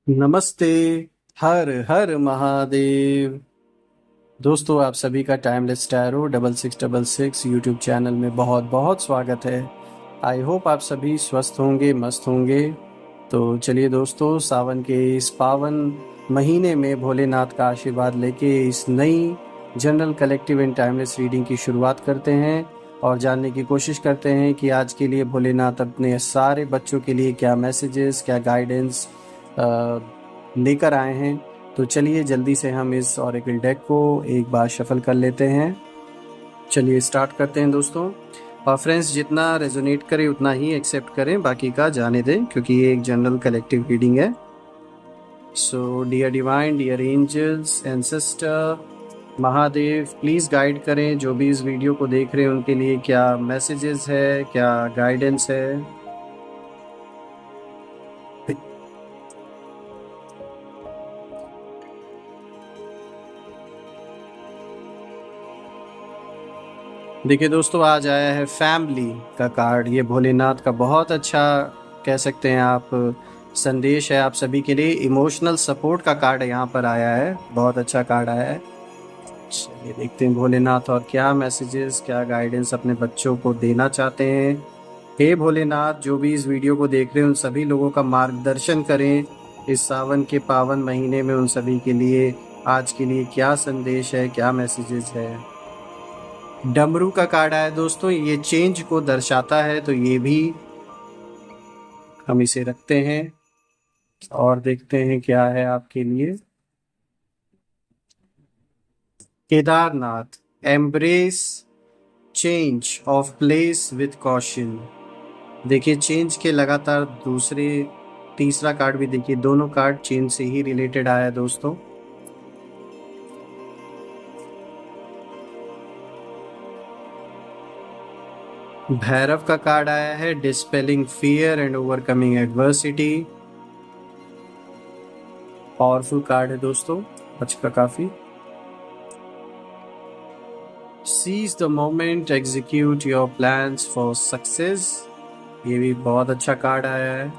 नमस्ते। हर हर महादेव। दोस्तों, आप सभी का टाइमलेस टैरो 6666 यूट्यूब चैनल में बहुत बहुत स्वागत है। आई होप आप सभी स्वस्थ होंगे, मस्त होंगे। तो चलिए दोस्तों, सावन के इस पावन महीने में भोलेनाथ का आशीर्वाद लेके इस नई general collective and timeless reading की शुरुआत करते हैं और जानने की कोशिश करते हैं कि आज के लिए भोलेनाथ अपने सारे बच्चों के लिए क्या मैसेजेस, क्या गाइडेंस लेकर आए हैं। तो चलिए जल्दी से हम इस ऑरेकल डेक को एक बार शफल कर लेते हैं। चलिए स्टार्ट करते हैं दोस्तों। और फ्रेंड्स, जितना रेजोनेट करे उतना ही एक्सेप्ट करें, बाकी का जाने दें, क्योंकि ये एक जनरल कलेक्टिव रीडिंग है। So dear divine, dear angels, ancestor, Mahadev, please guide करें जो भी इस वीडियो को देख रहे हैं उनके लिए क्या मैसेजेस है, क्या गाइडेंस है। देखिए दोस्तों, आज आया है फैमिली का कार्ड। ये भोलेनाथ का बहुत अच्छा, कह सकते हैं आप, संदेश है आप सभी के लिए। इमोशनल सपोर्ट का कार्ड यहाँ पर आया है, बहुत अच्छा कार्ड आया है। चलिए देखते हैं भोलेनाथ और क्या मैसेजेस, क्या गाइडेंस अपने बच्चों को देना चाहते हैं। हे भोलेनाथ, जो भी इस वीडियो को देख रहे हैं उन सभी लोगों का मार्गदर्शन करें इस सावन के पावन महीने में। उन सभी के लिए आज के लिए क्या संदेश है, क्या मैसेजेस है। डमरू का कार्ड आया दोस्तों, ये चेंज को दर्शाता है, तो ये भी हम इसे रखते हैं और देखते हैं क्या है आपके लिए। Kedarnath, embrace change of place with caution. देखिए, चेंज के लगातार दूसरे तीसरा कार्ड भी देखिए, दोनों कार्ड चेंज से ही रिलेटेड आया है दोस्तों। भैरव का कार्ड आया है, dispelling fear and overcoming adversity. Powerful card है दोस्तों, आज का काफी। Seize the moment, execute your plans for success। ये भी बहुत अच्छा कार्ड आया है।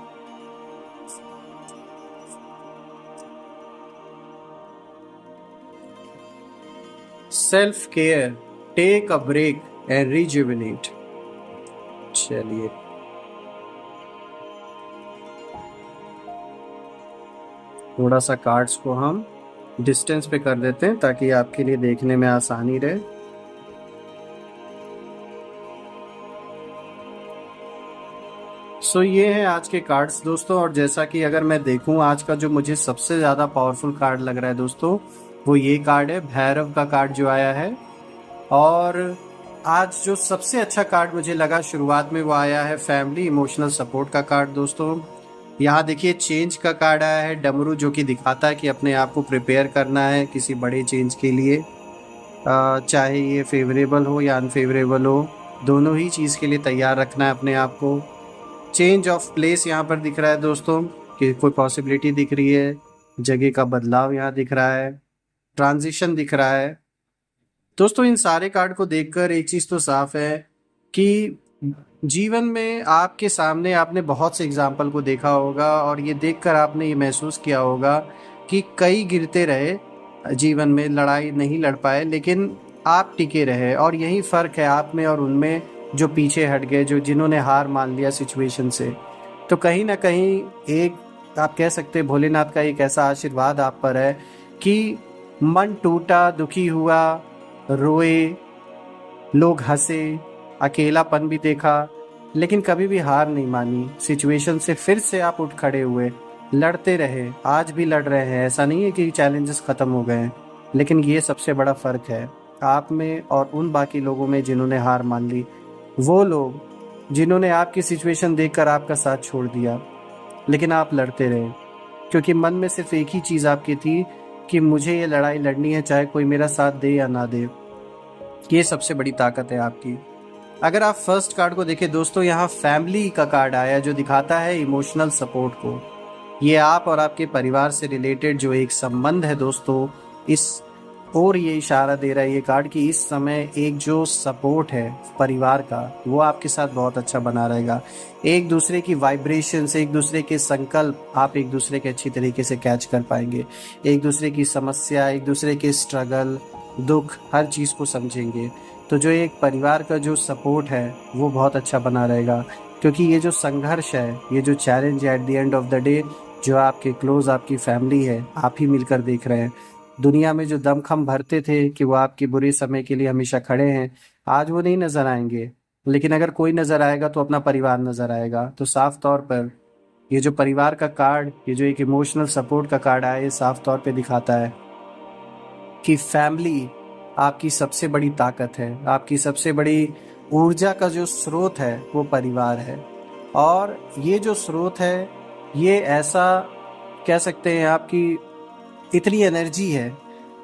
Self care, take a break and rejuvenate. चलिए, थोड़ा सा कार्ड्स को हम डिस्टेंस पे कर देते हैं ताकि आपके लिए देखने में आसानी रहे। ये है आज के कार्ड्स दोस्तों। और जैसा कि अगर मैं देखूं, आज का जो मुझे सबसे ज़्यादा पावरफुल कार्ड लग रहा है दोस्तों, वो ये कार्ड है, भैरव का कार्ड जो आया है। और आज जो सबसे अच्छा कार्ड मुझे लगा शुरुआत में, वो आया है फैमिली इमोशनल सपोर्ट का कार्ड दोस्तों। यहाँ देखिए, चेंज का कार्ड आया है, डमरू, जो कि दिखाता है कि अपने आप को प्रिपेयर करना है किसी बड़े चेंज के लिए। चाहे ये फेवरेबल हो या अनफेवरेबल हो, दोनों ही चीज़ के लिए तैयार रखना है अपने आप को। चेंज ऑफ प्लेस यहाँ पर दिख रहा है दोस्तों, कि कोई पॉसिबिलिटी दिख रही है, जगह का बदलाव यहाँ दिख रहा है, ट्रांजिशन दिख रहा है दोस्तों। इन सारे कार्ड को देखकर एक चीज़ तो साफ है कि जीवन में आपके सामने आपने बहुत से एग्जाम्पल को देखा होगा, और ये देखकर आपने ये महसूस किया होगा कि कई गिरते रहे जीवन में, लड़ाई नहीं लड़ पाए, लेकिन आप टिके रहे। और यही फ़र्क है आप में और उनमें जो पीछे हट गए, जो जिन्होंने हार मान लिया सिचुएशन से। तो कहीं ना कहीं एक, आप कह सकते हैं, भोलेनाथ का एक ऐसा आशीर्वाद आप पर है कि मन टूटा, दुखी हुआ, रोए, लोग हंसे, अकेलापन भी देखा, लेकिन कभी भी हार नहीं मानी। सिचुएशन से फिर से आप उठ खड़े हुए, लड़ते रहे, आज भी लड़ रहे हैं। ऐसा नहीं है कि चैलेंजेस खत्म हो गए हैं, लेकिन ये सबसे बड़ा फर्क है आप में और उन बाकी लोगों में जिन्होंने हार मान ली। वो लोग जिन्होंने आपकी सिचुएशन देखकर आपका साथ छोड़ दिया, लेकिन आप लड़ते रहे, क्योंकि मन में सिर्फ एक ही चीज़ आपकी थी कि मुझे ये लड़ाई लड़नी है, चाहे कोई मेरा साथ दे या ना दे। ये सबसे बड़ी ताकत है आपकी। अगर आप फर्स्ट कार्ड को देखें दोस्तों, यहाँ फैमिली का कार्ड आया है, जो दिखाता है इमोशनल सपोर्ट को। ये आप और आपके परिवार से रिलेटेड जो एक संबंध है दोस्तों, इस और ये इशारा दे रहा है ये कार्ड कि इस समय एक जो सपोर्ट है परिवार का वो आपके साथ बहुत अच्छा बना रहेगा। एक दूसरे की वाइब्रेशंस, एक दूसरे के संकल्प आप एक दूसरे के अच्छी तरीके से कैच कर पाएंगे। एक दूसरे की समस्या, एक दूसरे के स्ट्रगल, दुख, हर चीज़ को समझेंगे। तो जो एक परिवार का जो सपोर्ट है वो बहुत अच्छा बना रहेगा, क्योंकि ये जो संघर्ष है, ये जो चैलेंज है, at the end of the day जो आपके क्लोज आपकी फैमिली है, आप ही मिलकर देख रहे हैं। दुनिया में जो दमखम भरते थे कि वो आपके बुरे समय के लिए हमेशा खड़े हैं, आज वो नहीं नजर आएंगे। लेकिन अगर कोई नजर आएगा तो अपना परिवार नजर आएगा। तो साफ तौर पर ये जो परिवार का कार्ड, ये जो एक इमोशनल सपोर्ट का कार्ड आया, ये साफ तौर पे दिखाता है कि फैमिली आपकी सबसे बड़ी ताकत है। आपकी सबसे बड़ी ऊर्जा का जो स्रोत है वो परिवार है। और ये जो स्रोत है, ये ऐसा कह सकते हैं आपकी इतनी एनर्जी है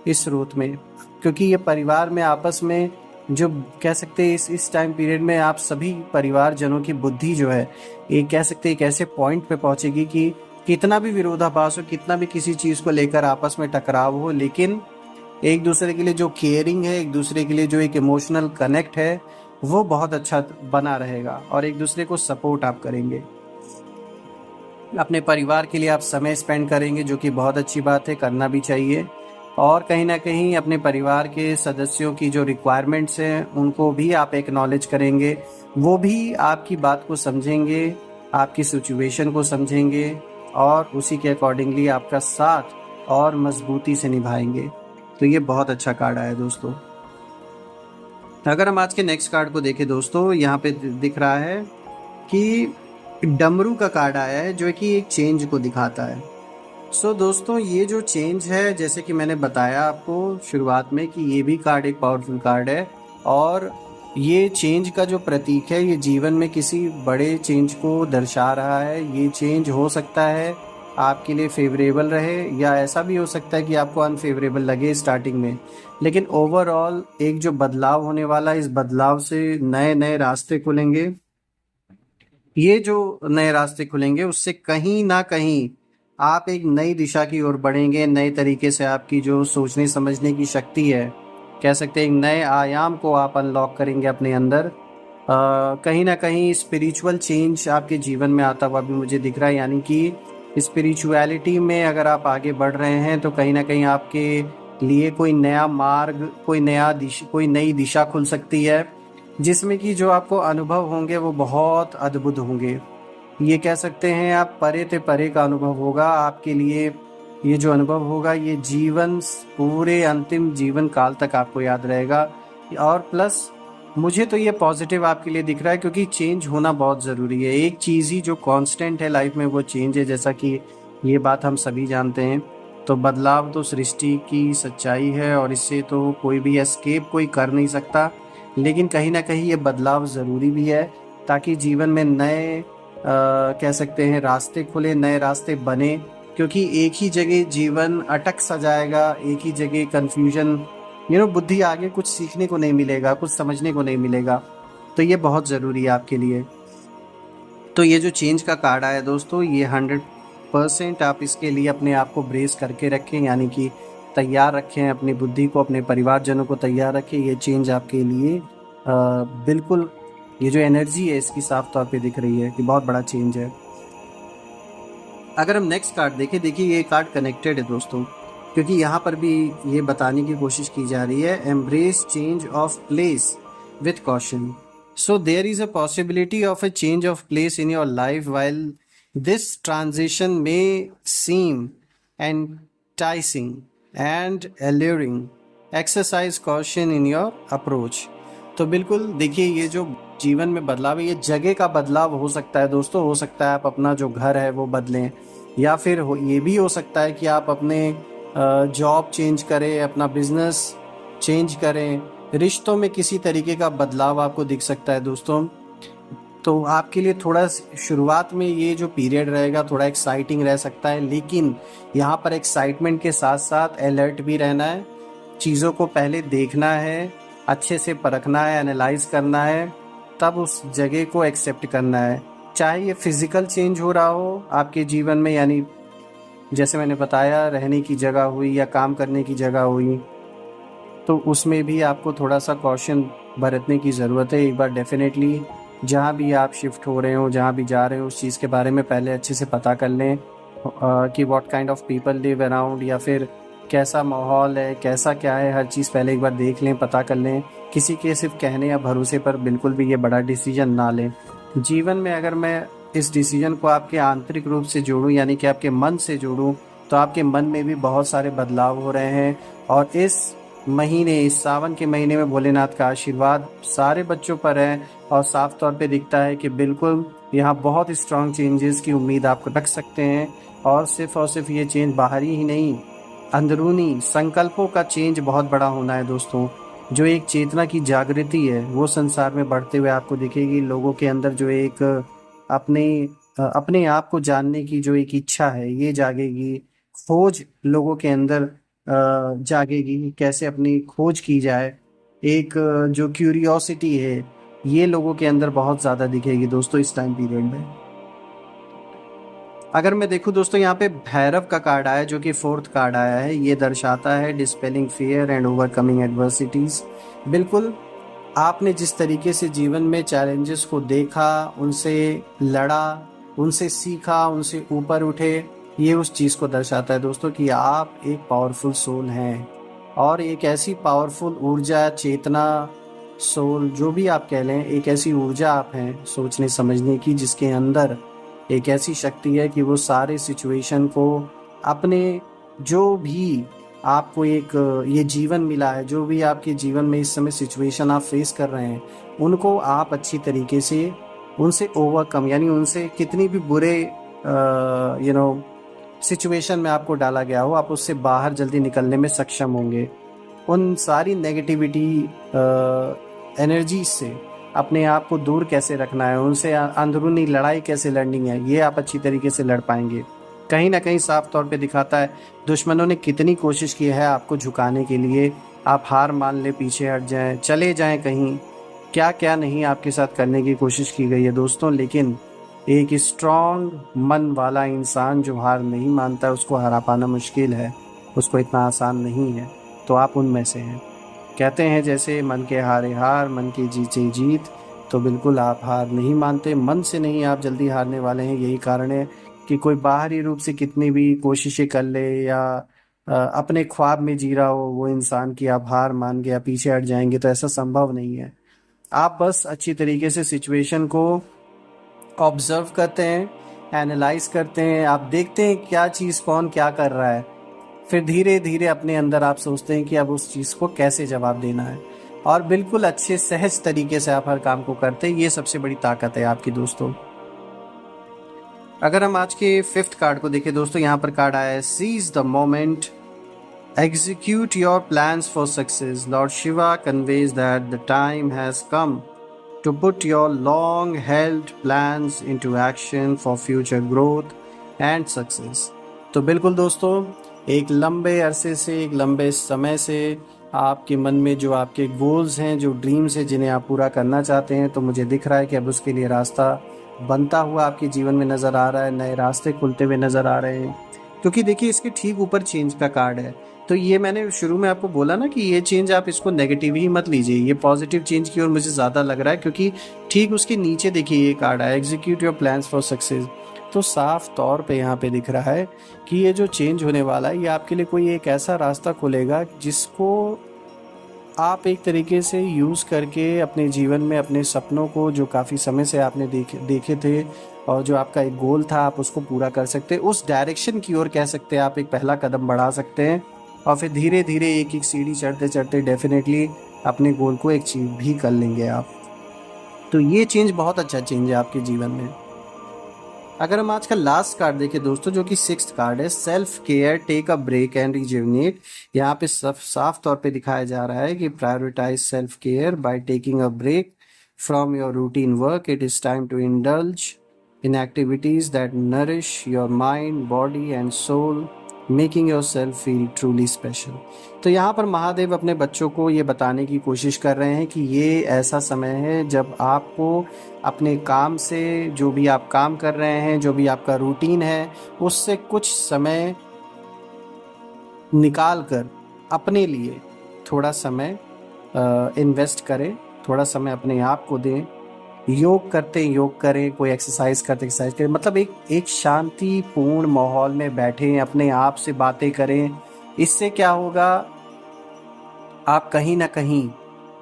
इस स्रोत में, क्योंकि ये परिवार में आपस में जो कह सकते हैं इस टाइम पीरियड में आप सभी परिवारजनों की बुद्धि जो है, ये कह सकते हैं एक ऐसे पॉइंट पे पहुंचेगी कि कितना भी विरोधाभास हो, कितना भी किसी चीज़ को लेकर आपस में टकराव हो, लेकिन एक दूसरे के लिए जो केयरिंग है, एक दूसरे के लिए जो एक इमोशनल कनेक्ट है, वो बहुत अच्छा बना रहेगा और एक दूसरे को सपोर्ट आप करेंगे। अपने परिवार के लिए आप समय स्पेंड करेंगे, जो कि बहुत अच्छी बात है, करना भी चाहिए। और कहीं ना कहीं अपने परिवार के सदस्यों की जो रिक्वायरमेंट्स हैं उनको भी आप एक्नॉलेज करेंगे, वो भी आपकी बात को समझेंगे, आपकी सिचुएशन को समझेंगे और उसी के अकॉर्डिंगली आपका साथ और मजबूती से निभाएंगे। तो ये बहुत अच्छा कार्ड आया दोस्तों। अगर हम आज के नेक्स्ट कार्ड को देखें दोस्तों, यहाँ पे दिख रहा है कि डमरू का कार्ड आया है, जो कि एक चेंज को दिखाता है। सो दोस्तों, ये जो चेंज है, जैसे कि मैंने बताया आपको शुरुआत में कि ये भी कार्ड एक पावरफुल कार्ड है और ये चेंज का जो प्रतीक है, ये जीवन में किसी बड़े चेंज को दर्शा रहा है। ये चेंज हो सकता है आपके लिए फेवरेबल रहे या ऐसा भी हो सकता है कि आपको अनफेवरेबल लगे स्टार्टिंग में, लेकिन ओवरऑल एक जो बदलाव होने वाला है, इस बदलाव से नए नए रास्ते खुलेंगे। ये जो नए रास्ते खुलेंगे उससे कहीं ना कहीं आप एक नई दिशा की ओर बढ़ेंगे। नए तरीके से आपकी जो सोचने समझने की शक्ति है, कह सकते हैं एक नए आयाम को आप अनलॉक करेंगे अपने अंदर। कहीं ना कहीं स्पिरिचुअल चेंज आपके जीवन में आता हुआ भी मुझे दिख रहा है, यानी कि स्पिरिचुअलिटी में अगर आप आगे बढ़ रहे हैं तो कहीं ना कहीं आपके लिए कोई नया मार्ग, कोई नई दिशा खुल सकती है, जिसमें कि जो आपको अनुभव होंगे वो बहुत अद्भुत होंगे। ये कह सकते हैं आप परे ते परे का अनुभव होगा आपके लिए। ये जो अनुभव होगा ये जीवन, पूरे अंतिम जीवन काल तक आपको याद रहेगा। और प्लस मुझे तो ये पॉजिटिव आपके लिए दिख रहा है, क्योंकि चेंज होना बहुत ज़रूरी है। एक चीज़ ही जो कांस्टेंट है लाइफ में वो चेंज है, जैसा कि ये बात हम सभी जानते हैं। तो बदलाव तो सृष्टि की सच्चाई है और इससे तो कोई भी एस्केप कोई कर नहीं सकता, लेकिन कहीं ना कहीं ये बदलाव ज़रूरी भी है ताकि जीवन में नए कह सकते हैं रास्ते खुले, नए रास्ते बने। क्योंकि एक ही जगह जीवन अटक सा जाएगा, एक ही जगह कंफ्यूजन, बुद्धि आगे कुछ सीखने को नहीं मिलेगा, कुछ समझने को नहीं मिलेगा। तो ये बहुत ज़रूरी है आपके लिए। तो ये जो चेंज का कार्ड आया दोस्तों, ये 100% आप इसके लिए अपने आप को ब्रेस करके रखें, यानी कि तैयार रखें अपनी बुद्धि को, अपने परिवारजनों को तैयार रखें। ये चेंज आपके लिए बिल्कुल, ये जो एनर्जी है इसकी साफ तौर पे दिख रही है कि बहुत बड़ा चेंज है। अगर हम नेक्स्ट कार्ड देखें, देखिए ये कार्ड कनेक्टेड है दोस्तों, क्योंकि यहाँ पर भी ये बताने की कोशिश की जा रही है, embrace change of place with caution. So there is a possibility of a change of place in your life while this transition may seem enticing and alluring. Exercise caution in your approach. तो बिल्कुल देखिए, ये जो जीवन में बदलाव है, ये जगह का बदलाव हो सकता है दोस्तों। हो सकता है आप अपना जो घर है वो बदलें, या फिर ये भी हो सकता है कि आप अपने जॉब चेंज करें, अपना बिजनेस चेंज करें, रिश्तों में किसी तरीके का बदलाव आपको दिख सकता है दोस्तों। तो आपके लिए थोड़ा शुरुआत में ये जो पीरियड रहेगा थोड़ा एक्साइटिंग रह सकता है, लेकिन यहाँ पर एक्साइटमेंट के साथ साथ अलर्ट भी रहना है। चीज़ों को पहले देखना है, अच्छे से परखना है, एनालाइज करना है, तब उस जगह को एक्सेप्ट करना है। चाहे ये फिजिकल चेंज हो रहा हो आपके जीवन में, यानी जैसे मैंने बताया रहने की जगह हुई या काम करने की जगह हुई, तो उसमें भी आपको थोड़ा सा कॉशन बरतने की ज़रूरत है। एक बार डेफिनेटली जहाँ भी आप शिफ्ट हो रहे हो, जहाँ भी जा रहे हो, उस चीज़ के बारे में पहले अच्छे से पता कर लें कि what kind of people live around, या फिर कैसा माहौल है, कैसा क्या है, हर चीज़ पहले एक बार देख लें, पता कर लें। किसी के सिर्फ कहने या भरोसे पर बिल्कुल भी ये बड़ा डिसीजन ना लें। जीवन में अगर मैं इस डिसीजन को आपके आंतरिक रूप से जोड़ूं, यानी कि आपके मन से जोड़ूं, तो आपके मन में भी बहुत सारे बदलाव हो रहे हैं। और इस महीने, इस सावन के महीने में भोलेनाथ का आशीर्वाद सारे बच्चों पर है, और साफ तौर पे दिखता है कि बिल्कुल यहाँ बहुत स्ट्रांग चेंजेस की उम्मीद आप रख सकते हैं। और सिर्फ ये चेंज बाहरी ही नहीं, अंदरूनी संकल्पों का चेंज बहुत बड़ा होना है दोस्तों। जो एक चेतना की जागृति है वो संसार में बढ़ते हुए आपको दिखेगी। लोगों के अंदर जो एक अपने अपने आप को जानने की जो एक इच्छा है ये जागेगी। खोज लोगों के अंदर जागेगी, कैसे अपनी खोज की जाए। एक जो क्यूरियोसिटी है ये लोगों के अंदर बहुत ज़्यादा दिखेगी दोस्तों इस टाइम पीरियड में। अगर मैं देखूं दोस्तों, यहाँ पे भैरव का कार्ड आया जो कि फोर्थ कार्ड आया है। ये दर्शाता है dispelling fear and overcoming adversities. बिल्कुल आपने जिस तरीके से जीवन में चैलेंजेस को देखा, उनसे लड़ा, उनसे सीखा, उनसे ऊपर उठे, ये उस चीज़ को दर्शाता है दोस्तों कि आप एक पावरफुल सोल हैं। और एक ऐसी पावरफुल ऊर्जा, चेतना, सोल, जो भी आप कह लें, एक ऐसी ऊर्जा आप हैं सोचने समझने की, जिसके अंदर एक ऐसी शक्ति है कि वो सारे सिचुएशन को अपने, जो भी आपको एक ये जीवन मिला है, जो भी आपके जीवन में इस समय सिचुएशन आप फेस कर रहे हैं, उनको आप अच्छी तरीके से उनसे ओवरकम, यानी उनसे कितनी भी बुरे सिचुएशन में आपको डाला गया हो, आप उससे बाहर जल्दी निकलने में सक्षम होंगे। उन सारी नेगेटिविटी एनर्जी से अपने आप को दूर कैसे रखना है, उनसे अंदरूनी लड़ाई कैसे लड़नी है, ये आप अच्छी तरीके से लड़ पाएंगे। कहीं ना कहीं साफ तौर पे दिखाता है दुश्मनों ने कितनी कोशिश की है आपको झुकाने के लिए। आप हार मान ले, पीछे हट जाएं, चले जाएं कहीं, क्या क्या नहीं आपके साथ करने की कोशिश की गई है दोस्तों। लेकिन एक स्ट्रॉन्ग मन वाला इंसान जो हार नहीं मानता, उसको हरा पाना मुश्किल है, उसको इतना आसान नहीं है। तो आप उनमें से हैं। कहते हैं जैसे मन के हारे हार, मन की जीते जीत। तो बिल्कुल आप हार नहीं मानते, मन से नहीं आप जल्दी हारने वाले हैं। यही कारण है कि कोई बाहरी रूप से कितनी भी कोशिशें कर ले, या अपने ख्वाब में जी रहा हो वो इंसान की आप हार मान के या पीछे हट जाएंगे, तो ऐसा संभव नहीं है। आप बस अच्छी तरीके से सिचुएशन को ऑब्जर्व करते हैं, एनालाइज करते हैं, आप देखते हैं क्या चीज़ कौन क्या कर रहा है, फिर धीरे धीरे अपने अंदर आप सोचते हैं कि अब उस चीज़ को कैसे जवाब देना है, और बिल्कुल अच्छे सहज तरीके से आप हर काम को करते हैं। ये सबसे बड़ी ताकत है आपकी दोस्तों। अगर हम आज के फिफ्थ कार्ड को देखें दोस्तों, यहाँ पर कार्ड आया है seize the moment, execute your plans for success. Lord Shiva conveys that the time has come to put your long held plans into action for future growth and success. तो बिल्कुल दोस्तों, एक लंबे अरसे से, एक लंबे समय से आपके मन में जो आपके गोल्स हैं, जो ड्रीम्स हैं, जिन्हें आप पूरा करना चाहते हैं, तो मुझे दिख रहा है कि अब उसके लिए रास्ता बनता हुआ आपके जीवन में नज़र आ रहा है, नए रास्ते खुलते हुए नज़र आ रहे हैं। क्योंकि देखिए इसके ठीक ऊपर चेंज का कार्ड है। तो ये मैंने शुरू में आपको बोला ना कि ये चेंज आप इसको नेगेटिव ही मत लीजिए, ये पॉजिटिव चेंज की ओर मुझे ज़्यादा लग रहा है। क्योंकि ठीक उसके नीचे देखिए ये कार्ड है execute your plans for success. तो साफ तौर पे यहाँ पे दिख रहा है कि ये जो चेंज होने वाला है, ये आपके लिए कोई एक ऐसा रास्ता खोलेगा जिसको आप एक तरीके से यूज़ करके अपने जीवन में अपने सपनों को, जो काफ़ी समय से आपने देखे थे, और जो आपका एक गोल था, आप उसको पूरा कर सकते हैं। उस डायरेक्शन की ओर कह सकते हैं आप एक पहला कदम बढ़ा सकते हैं, और फिर धीरे धीरे एक एक सीढ़ी चढ़ते चढ़ते डेफिनेटली अपने गोल को अचीव भी कर लेंगे आप। तो ये चेंज बहुत अच्छा चेंज है आपके जीवन में। अगर हम आज का लास्ट कार्ड देखें दोस्तों, जो कि सिक्स्थ कार्ड है self care, take a break and rejuvenate. यहाँ पे साफ तौर पे दिखाया जा रहा है कि prioritise self care by taking a break from your routine work. It is time to indulge in activities that nourish your mind, body and soul, making yourself feel truly special. तो यहाँ पर महादेव अपने बच्चों को ये बताने की कोशिश कर रहे हैं कि ये ऐसा समय है जब आपको अपने काम से, जो भी आप काम कर रहे हैं, जो भी आपका रूटीन है, उससे कुछ समय निकाल कर अपने लिए थोड़ा समय इन्वेस्ट करें, थोड़ा समय अपने आप को दें। योग करते योग करें, कोई एक्सरसाइज करते एक्सरसाइज करें, मतलब एक शांतिपूर्ण माहौल में बैठें, अपने आप से बातें करें। इससे क्या होगा, आप कहीं ना कहीं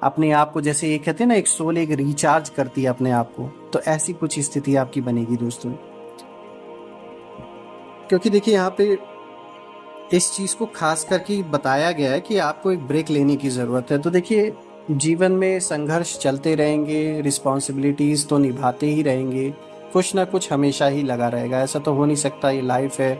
अपने आप को, जैसे ये कहते हैं ना, एक सोल एक रिचार्ज करती है अपने आप को, तो ऐसी कुछ स्थिति आपकी बनेगी दोस्तों। क्योंकि देखिए यहाँ पे इस चीज़ को खास करके बताया गया है कि आपको एक ब्रेक लेने की ज़रूरत है। तो देखिए, जीवन में संघर्ष चलते रहेंगे, रिस्पॉन्सिबिलिटीज़ तो निभाते ही रहेंगे, कुछ ना कुछ हमेशा ही लगा रहेगा। ऐसा तो हो नहीं सकता, ये लाइफ है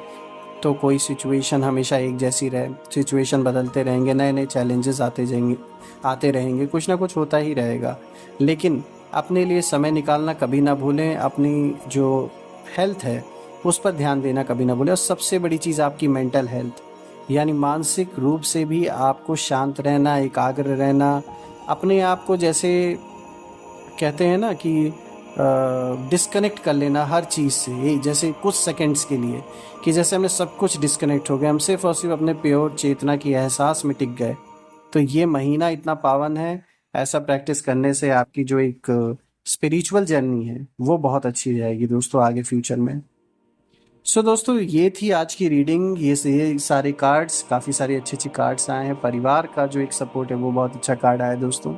तो कोई सिचुएशन हमेशा एक जैसी रहे। सिचुएशन बदलते रहेंगे, नए नए चैलेंजेस आते रहेंगे, कुछ ना कुछ होता ही रहेगा। लेकिन अपने लिए समय निकालना कभी ना भूलें, अपनी जो हेल्थ है उस पर ध्यान देना कभी ना भूलें। और सबसे बड़ी चीज़ आपकी मेंटल हेल्थ, यानी मानसिक रूप से भी आपको शांत रहना, एकाग्र रहना, अपने आप को जैसे कहते हैं ना कि डिस्कनेक्ट कर लेना हर चीज़ से, ये जैसे कुछ सेकंड्स के लिए, कि जैसे हमें सब कुछ डिस्कनेक्ट हो गया, हम सिर्फ और सिर्फ अपने प्योर चेतना की एहसास में टिक गए। तो ये महीना इतना पावन है, ऐसा प्रैक्टिस करने से आपकी जो एक स्पिरिचुअल जर्नी है वो बहुत अच्छी जाएगी दोस्तों आगे फ्यूचर में। सो दोस्तों, ये थी आज की रीडिंग। ये सारे कार्ड्स, काफ़ी सारी अच्छी अच्छी कार्ड्स आए हैं। परिवार का जो एक सपोर्ट है वो बहुत अच्छा कार्ड आया है दोस्तों।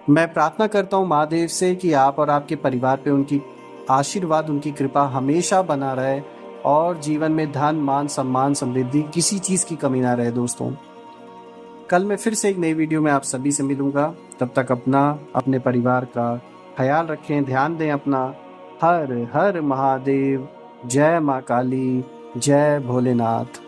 मैं प्रार्थना करता हूँ महादेव से कि आप और आपके परिवार पे उनकी आशीर्वाद, उनकी कृपा हमेशा बना रहे, और जीवन में धन, मान, सम्मान, समृद्धि, किसी चीज़ की कमी ना रहे दोस्तों। कल मैं फिर से एक नई वीडियो में आप सभी से मिलूंगा। तब तक अपना, अपने परिवार का ख्याल रखें, ध्यान दें अपना। हर हर महादेव। जय माँ काली, जय भोलेनाथ।